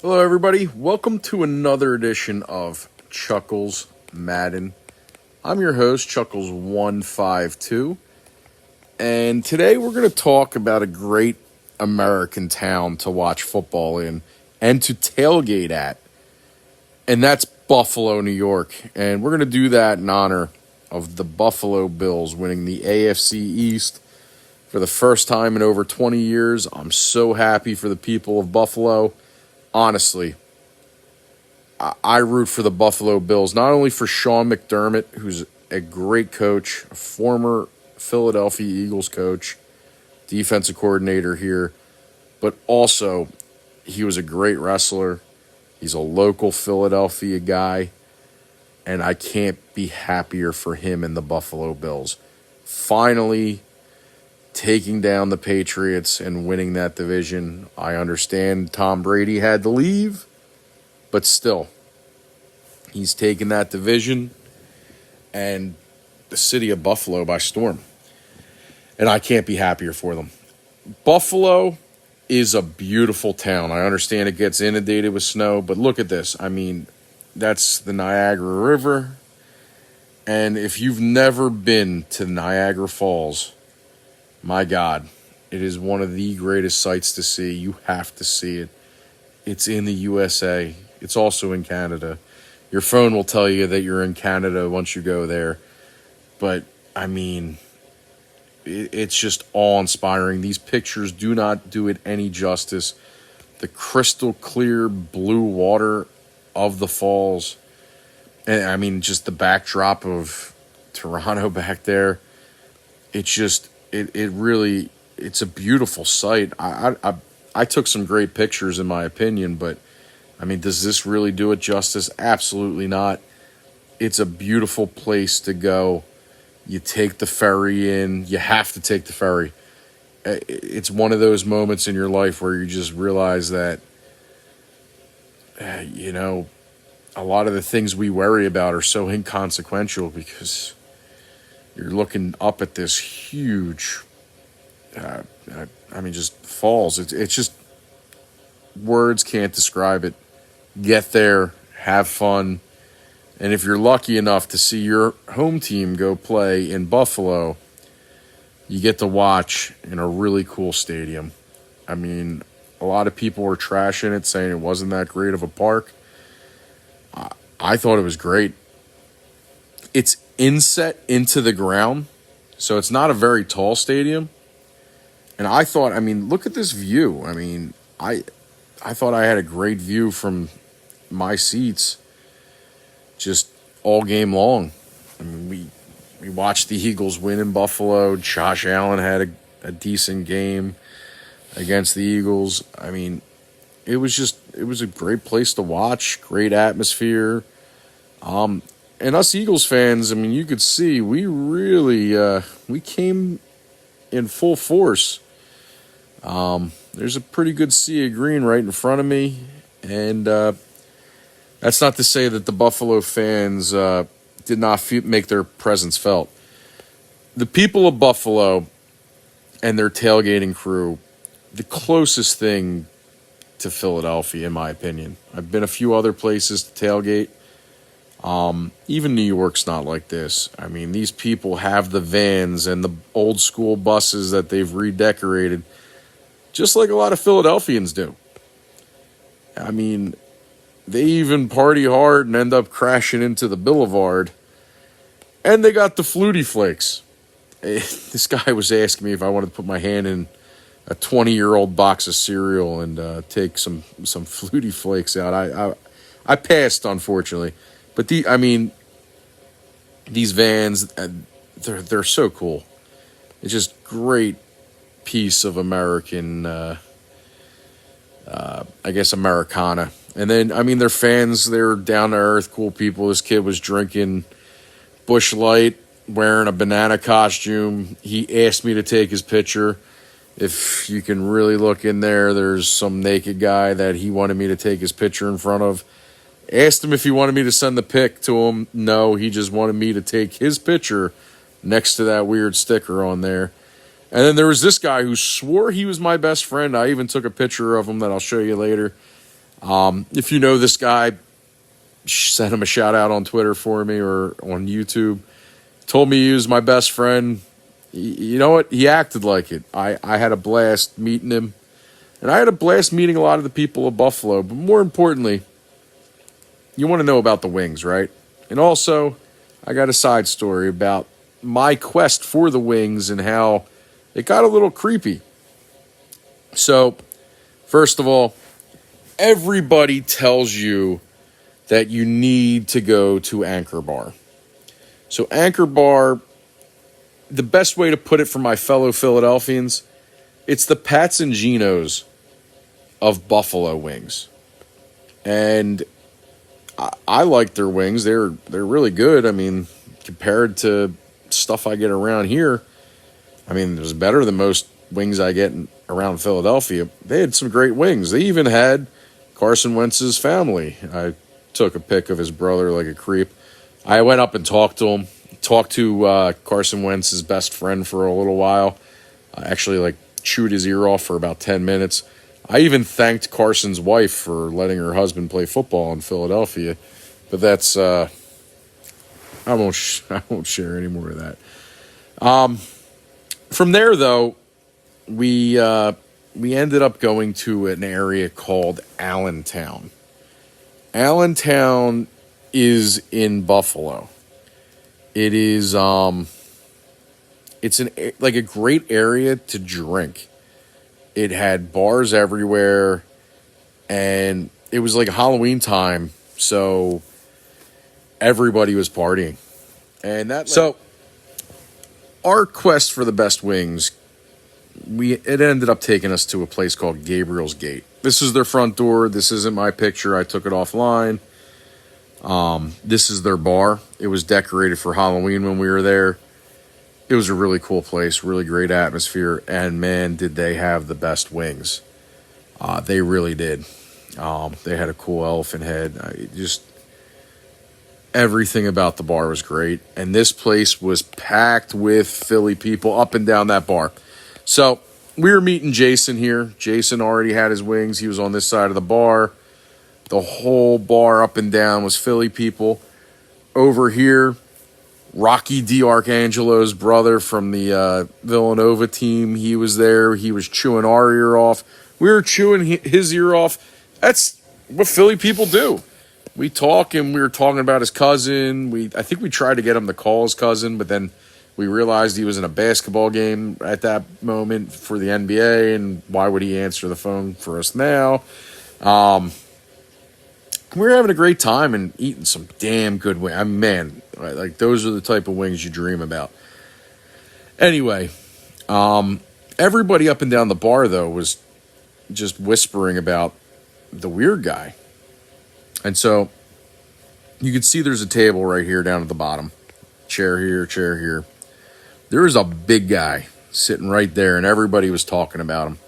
Hello, everybody. Welcome to another edition of Chuckles Madden. I'm your host, Chuckles152, and today we're going to talk about a great American town to watch football in and to tailgate at, and that's Buffalo, New York. And we're going to do that in honor of the Buffalo Bills winning the AFC East for the first time in over 20 years. I'm so happy for the people of Buffalo. Honestly, I root for the Buffalo Bills, not only for Sean McDermott, who's a great coach, a former Philadelphia Eagles coach, defensive coordinator here, but also he was a great wrestler. He's a local Philadelphia guy, and I can't be happier for him and the Buffalo Bills. Finally taking down the Patriots and winning that division. I understand Tom Brady had to leave, but still, he's taken that division and the city of Buffalo by storm. And I can't be happier for them. Buffalo is a beautiful town. I understand it gets inundated with snow, but look at this. I mean, that's the Niagara River. And if you've never been to Niagara Falls, my God, it is one of the greatest sights to see. You have to see it. It's in the USA. It's also in Canada. Your phone will tell you that you're in Canada once you go there. But, I mean, it's just awe-inspiring. These pictures do not do it any justice. The crystal clear blue water of the falls. And, I mean, just the backdrop of Toronto back there. It's just... It's a beautiful sight. I took some great pictures in my opinion, but I mean, does this really do it justice? Absolutely not. It's a beautiful place to go. You take the ferry in. You have to take the ferry. It's one of those moments in your life where you just realize that, a lot of the things we worry about are so inconsequential because you're looking up at this huge, just falls. It's just, words can't describe it. Get there, have fun, and if you're lucky enough to see your home team go play in Buffalo, you get to watch in a really cool stadium. I mean, a lot of people were trashing it, saying it wasn't that great of a park. I thought it was great. It's inset into the ground, so it's not a very tall stadium. And I thought, look at this view. I thought I had a great view from my seats just all game long. We watched the Eagles win in Buffalo. Josh Allen had a decent game against the Eagles. It was a great place to watch, great atmosphere. And us Eagles fans, you could see we really we came in full force. There's a pretty good sea of green right in front of me, and that's not to say that the Buffalo fans did not make their presence felt. The people of Buffalo and their tailgating crew, the closest thing to Philadelphia, in my opinion. I've been a few other places to tailgate. Even New York's not like this. These people have the vans and the old school buses that they've redecorated, just like a lot of Philadelphians do. They even party hard and end up crashing into the boulevard. And they got the Flutie Flakes. This guy was asking me if I wanted to put my hand in a 20-year-old box of cereal and take some Flutie Flakes out. I passed, unfortunately. But these vans, they're so cool. It's just great piece of American, Americana. And then, their fans, they're down-to-earth, cool people. This kid was drinking Busch Light, wearing a banana costume. He asked me to take his picture. If you can really look in there, there's some naked guy that he wanted me to take his picture in front of. Asked him if he wanted me to send the pic to him. No, he just wanted me to take his picture next to that weird sticker on there. And then there was this guy who swore he was my best friend. I even took a picture of him that I'll show you later. If you know this guy, send him a shout out on Twitter for me or on YouTube. Told me he was my best friend. You know what? He acted like it. I had a blast meeting him. And I had a blast meeting a lot of the people of Buffalo. But more importantly, you want to know about the wings, right? And also, I got a side story about my quest for the wings and how it got a little creepy. So, first of all, everybody tells you that you need to go to Anchor Bar. So Anchor Bar, the best way to put it for my fellow Philadelphians, it's the Pats and Genos of Buffalo wings. And I like their wings. They're really good. I mean, compared to stuff I get around here, I mean, it was better than most wings I get around Philadelphia. They had some great wings. They even had Carson Wentz's family. I took a pic of his brother like a creep. I went up and talked to him. Talked to Carson Wentz's best friend for a little while. I actually chewed his ear off for about 10 minutes. I even thanked Carson's wife for letting her husband play football in Philadelphia. But that's I won't share any more of that. From there, though, we ended up going to an area called Allentown. Allentown is in Buffalo. It is it's a great area to drink. It had bars everywhere, and it was like Halloween time, so everybody was partying. And so our quest for the best wings, it ended up taking us to a place called Gabriels Gate. This is their front door. This isn't my picture. I took it offline. This is their bar. It was decorated for Halloween when we were there. It was a really cool place, really great atmosphere, and man, did they have the best wings. They really did. They had a cool elephant head. Everything about the bar was great, and this place was packed with Philly people up and down that bar. So we were meeting Jason here. Jason already had his wings. He was on this side of the bar. The whole bar up and down was Philly people. Over here, Rocky DiArcangelo's brother from the Villanova team, he was there. He was chewing our ear off. We were chewing his ear off. That's what Philly people do. We talk, and we were talking about his cousin. I think we tried to get him to call his cousin, but then we realized he was in a basketball game at that moment for the NBA, and why would he answer the phone for us now? We were having a great time and eating some damn good wings. I mean, man, those are the type of wings you dream about. Anyway, everybody up and down the bar, though, was just whispering about the weird guy. And so you can see there's a table right here down at the bottom. Chair here, chair here. There was a big guy sitting right there, and everybody was talking about him.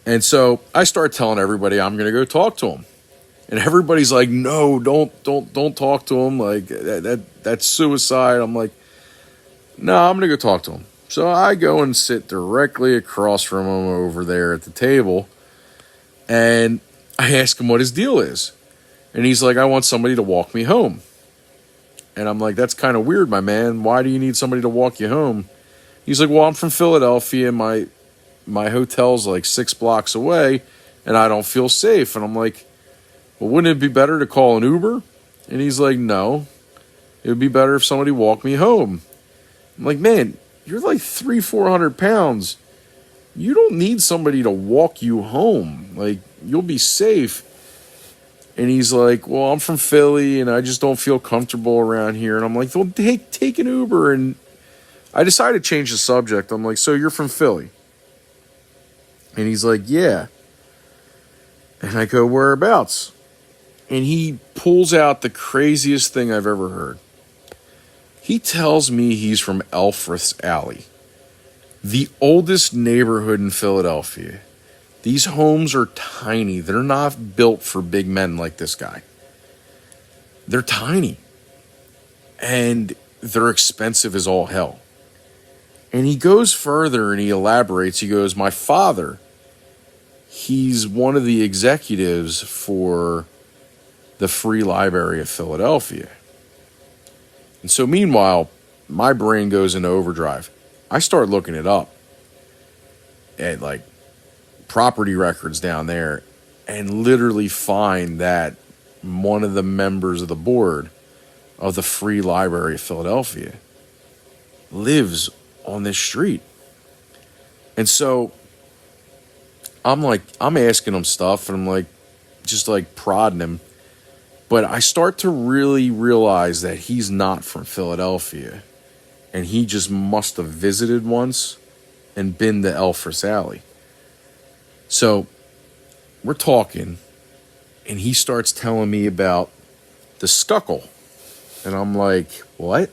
And so I started telling everybody I'm going to go talk to him. And everybody's like, no, don't talk to him. Like, that's suicide. I'm like, no, I'm going to go talk to him. So I go and sit directly across from him over there at the table. And I ask him what his deal is. And he's like, I want somebody to walk me home. And I'm like, that's kind of weird, my man. Why do you need somebody to walk you home? He's like, well, I'm from Philadelphia. My hotel's 6 blocks away, and I don't feel safe. And I'm like, well, wouldn't it be better to call an Uber? And he's like, no, it would be better if somebody walked me home. I'm like, man, you're 300-400 pounds. You don't need somebody to walk you home. You'll be safe. And he's like, well, I'm from Philly, and I just don't feel comfortable around here. And I'm like, well, take an Uber. And I decided to change the subject. I'm like, so you're from Philly? And he's like, yeah. And I go, whereabouts? And he pulls out the craziest thing I've ever heard. He tells me he's from Elfreth's Alley, the oldest neighborhood in Philadelphia. These homes are tiny. They're not built for big men like this guy. They're tiny. And they're expensive as all hell. And he goes further and he elaborates. He goes, my father, he's one of the executives for the Free Library of Philadelphia. And so meanwhile, my brain goes into overdrive. I start looking it up at like property records down there and literally find that one of the members of the board of the Free Library of Philadelphia lives on this street. And so I'm asking him stuff, and I'm like, just like prodding him. But I start to really realize that he's not from Philadelphia, and he just must have visited once and been to Elfress Alley. So we're talking, and he starts telling me about the Schuylkill. And I'm like, what?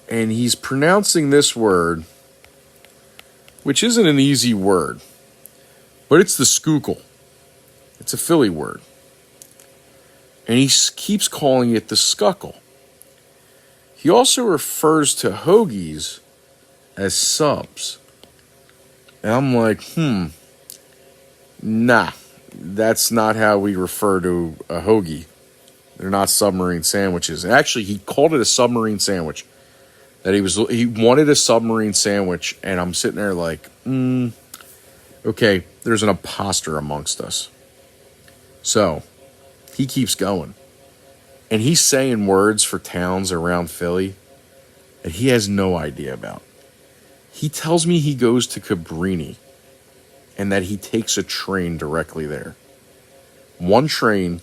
And he's pronouncing this word, which isn't an easy word, but it's the Schuylkill. It's a Philly word. And he keeps calling it the Schuylkill. He also refers to hoagies as subs. And I'm like, nah, that's not how we refer to a hoagie. They're not submarine sandwiches. Actually, he called it a submarine sandwich. That he wanted a submarine sandwich, and I'm sitting there like, okay, there's an imposter amongst us. So he keeps going. And he's saying words for towns around Philly that he has no idea about. He tells me he goes to Cabrini and that he takes a train directly there. One train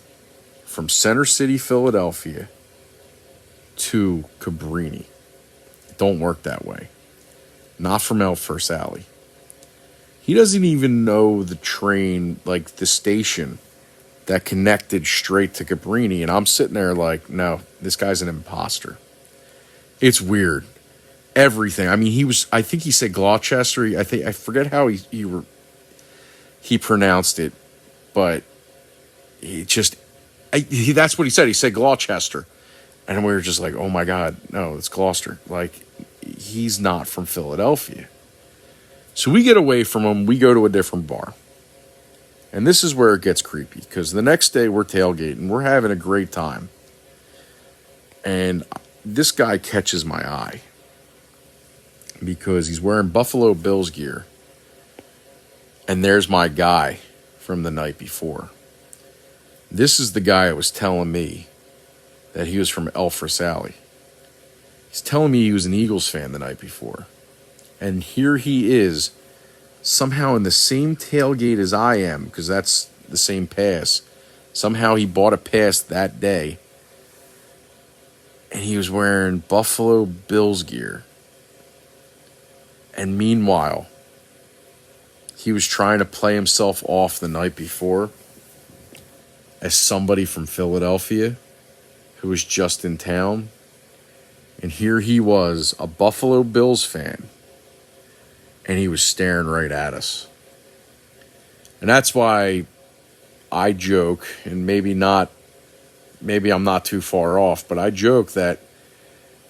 from Center City, Philadelphia to Cabrini. It don't work that way. Not from Elfress Alley. He doesn't even know the train, like the station that connected straight to Cabrini. And I'm sitting there like, no, this guy's an imposter. It's weird. Everything. I mean, I think he said Gloucester. I forget how he pronounced it, but that's what he said. He said Gloucester. And we were just like, oh my God, no, it's Gloucester. Like, he's not from Philadelphia. So we get away from him. We go to a different bar. And this is where it gets creepy, because the next day we're tailgating. We're having a great time. And this guy catches my eye because he's wearing Buffalo Bills gear. And there's my guy from the night before. This is the guy that was telling me that he was from Elfress Alley. He's telling me he was an Eagles fan the night before. And here he is, somehow in the same tailgate as I am, because that's the same pass. Somehow he bought a pass that day. And he was wearing Buffalo Bills gear. And meanwhile, he was trying to play himself off the night before as somebody from Philadelphia who was just in town. And here he was, a Buffalo Bills fan, and he was staring right at us. And that's why I joke, and maybe I'm not too far off, but I joke that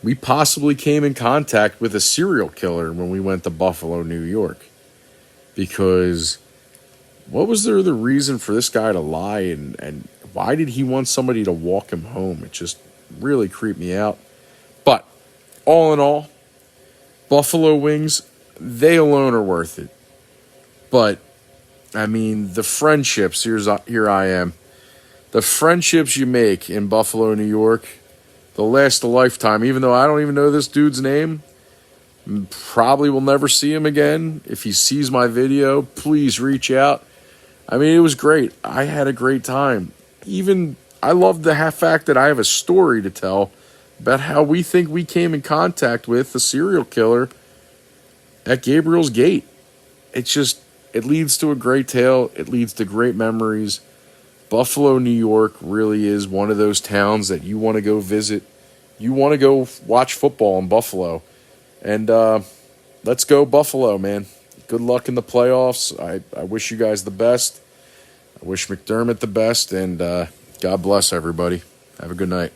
we possibly came in contact with a serial killer when we went to Buffalo, New York. Because what was the reason for this guy to lie, and why did he want somebody to walk him home? It just really creeped me out. But all in all, Buffalo wings, they alone are worth it. But, I mean, the friendships, here I am. The friendships you make in Buffalo, New York, they'll last a lifetime. Even though I don't even know this dude's name, probably will never see him again. If he sees my video, please reach out. I mean, it was great. I had a great time. Even, I love the fact that I have a story to tell about how we think we came in contact with the serial killer at Gabriels Gate. It leads to a great tale. It leads to great memories. Buffalo, New York really is one of those towns that you want to go visit. You want to go watch football in Buffalo. And let's go Buffalo, man. Good luck in the playoffs. I wish you guys the best. I wish McDermott the best. And God bless everybody. Have a good night.